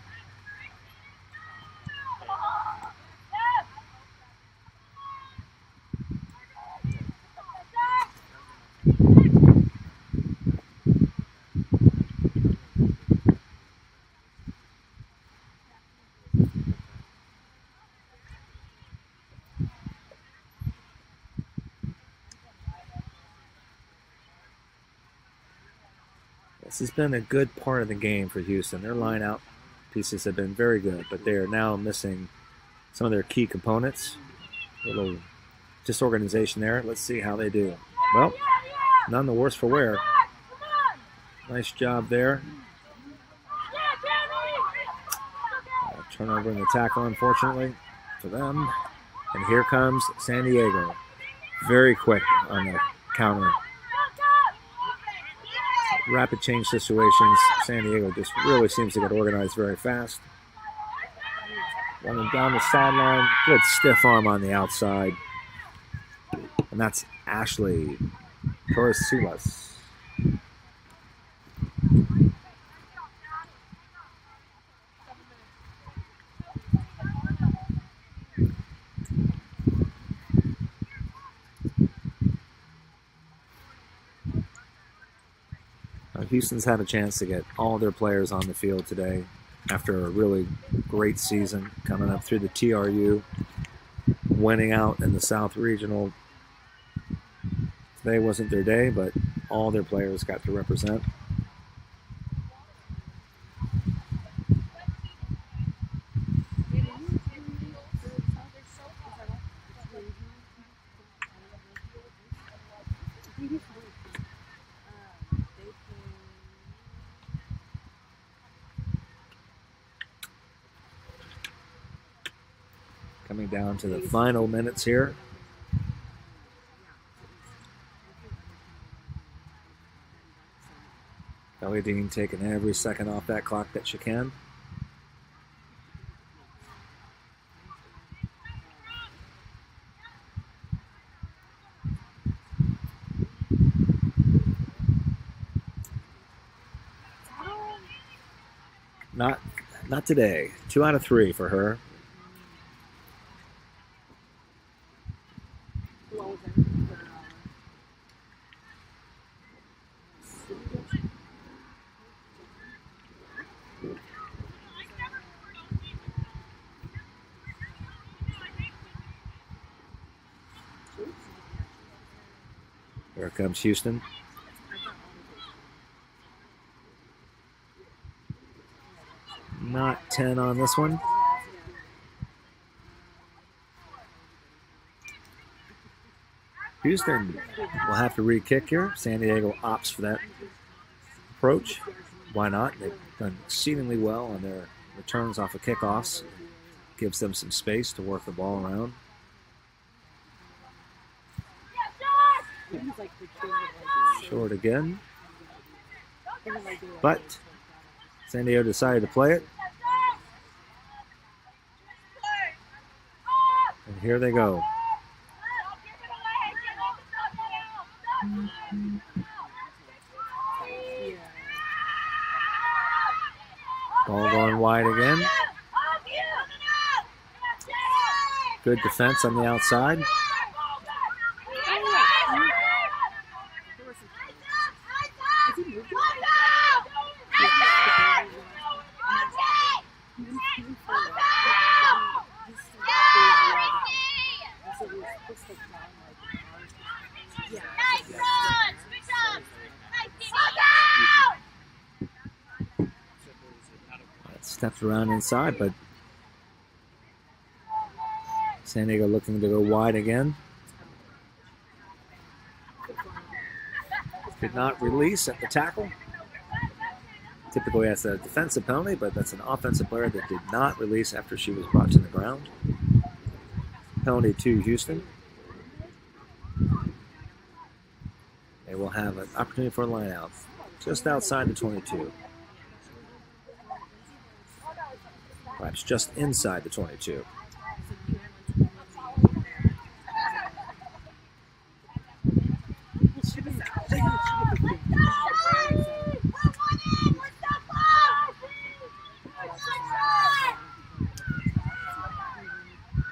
A: This has been a good part of the game for Houston. Their line-out pieces have been very good, but they are now missing some of their key components. A little disorganization there. Let's see how they do. Well, none the worse for wear. Nice job there. Turnover in the tackle, unfortunately, for them. And here comes San Diego. Very quick on the counter. Rapid change situations. San Diego just really seems to get organized very fast. Running down the sideline. Good stiff arm on the outside. And that's Ashley Torres-Sulas. Houston's had a chance to get all their players on the field today after a really great season coming up through the TRU, winning out in the South Regional. Today wasn't their day, but all their players got to represent. Coming down to the final minutes here. Kelly Dean taking every second off that clock that she can. Not today. 2 out of 3 for her. Here comes Houston. Not 10 on this one. Houston will have to re-kick here. San Diego opts for that approach. Why not? They've done exceedingly well on their returns off of kickoffs. Gives them some space to work the ball around. Short again. But San Diego decided to play it. And here they go. Ball going wide again. Good defense on the outside. Stepped around inside, but San Diego looking to go wide again. Did not release at the tackle. Typically that's a defensive penalty, but that's an offensive player that did not release after she was brought to the ground. Penalty to Houston. They will have an opportunity for a line out just outside the 22. Perhaps just inside the 22.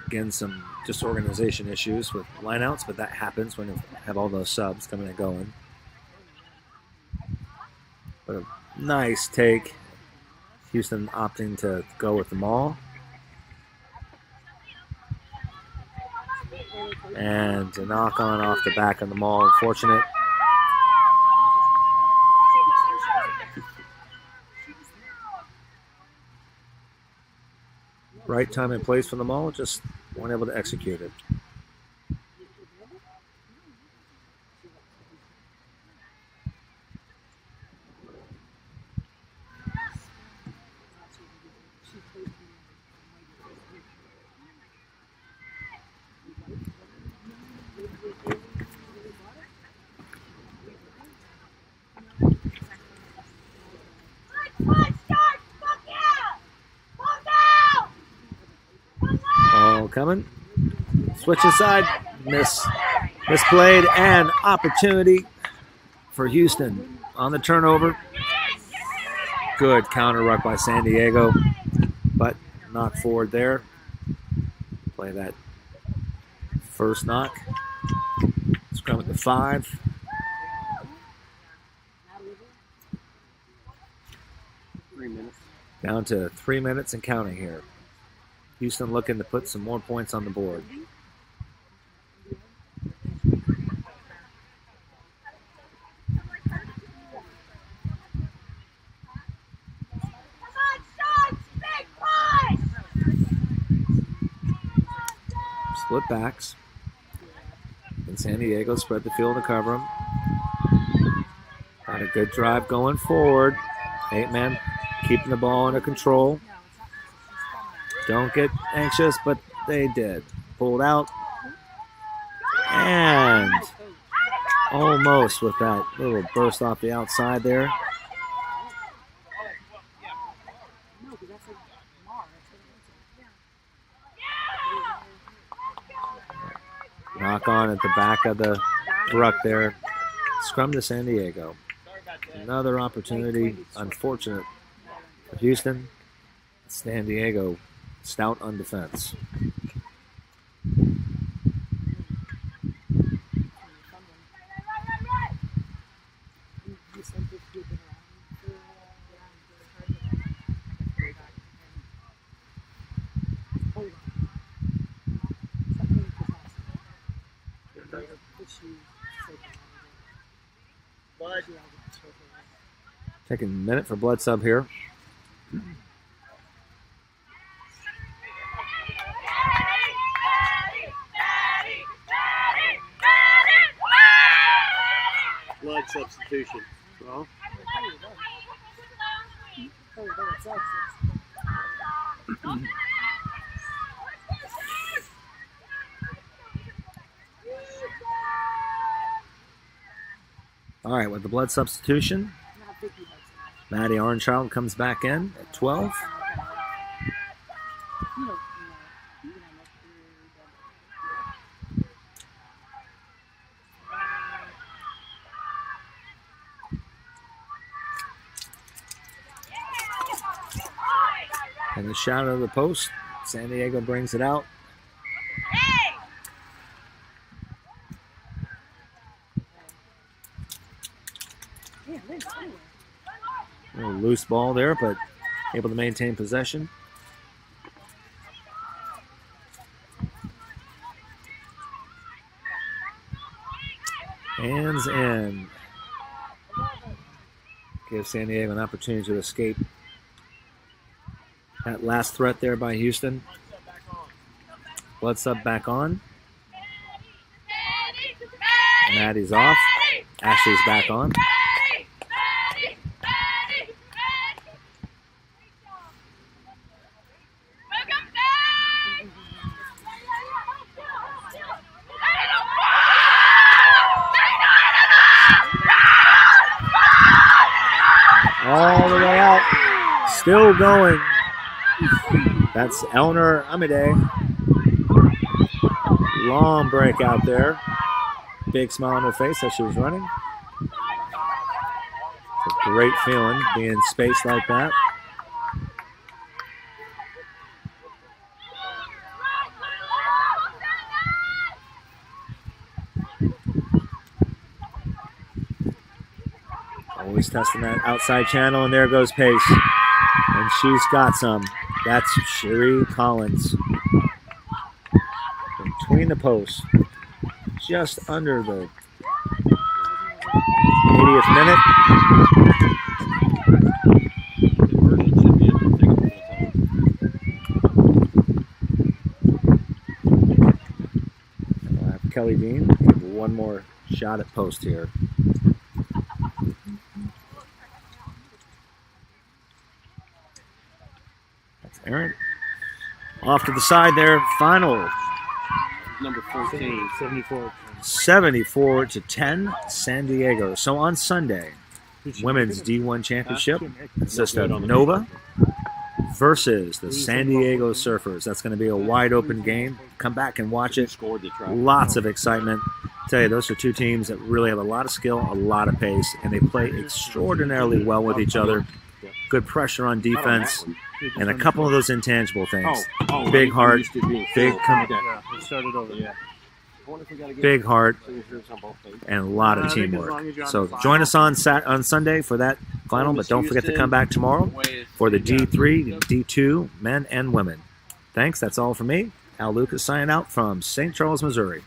A: Again, some disorganization issues with lineouts, but that happens when you have all those subs coming and going. But a nice take. Houston opting to go with the maul. And a knock on off the back of the maul. Unfortunate. Right time and place for the maul, just weren't able to execute it. Coming. Switch inside. Misplayed and opportunity for Houston on the turnover. Good counter ruck by San Diego, but knock forward there. Play that first knock. Scrum at the 5. Down to 3 minutes and counting here. Houston looking to put some more points on the board. Split backs. And San Diego spread the field to cover them. Got a good drive going forward. 8-man keeping the ball under control. Don't get anxious, but they did. Pulled out. And almost with that little burst off the outside there. Knock on at the back of the ruck there. Scrum to San Diego. Another opportunity. Unfortunate for Houston. San Diego stout on defense. Taking a minute for blood sub here.
G: Blood substitution.
B: Well,
A: All right, with the blood substitution, Maddie Orenchild comes back in at 12. And the shot of the post, San Diego brings it out. A little loose ball there, but able to maintain possession. Hands in. Give San Diego an opportunity to escape that last threat there by Houston. Blood sub back on. Maddie's off. Ashley's back on. All the way out. Still going. That's Eleanor Amide. Long break out there. Big smile on her face as she was running. It's a great feeling being in space like that. Always testing that outside channel, and there goes Pace. And she's got some. That's Cherie Collins. Between the posts. Just under the 80th minute.
G: Conversion should be able to take a full time.
A: We'll have Kelly Dean give one more shot at post here. That's Aaron. Off to the side there. Final.
G: Number 14.
B: 74.
A: 74-10, San Diego. So on Sunday, Women's D1 Championship consists of Nova versus the San Diego Surfers. That's going to be a wide open game. Come back and watch it. Lots of excitement. I tell you, those are two teams that really have a lot of skill, a lot of pace, and they play extraordinarily well with each other. Good pressure on defense, and a couple of those intangible things. Big heart, big
B: Started over.
G: Yeah.
A: big heart, and a lot of teamwork. So join us on Sunday for that final, but don't forget to come back tomorrow for the D3, D2 men and women. Thanks. That's all for me. Al Lucas signing out from St. Charles, Missouri.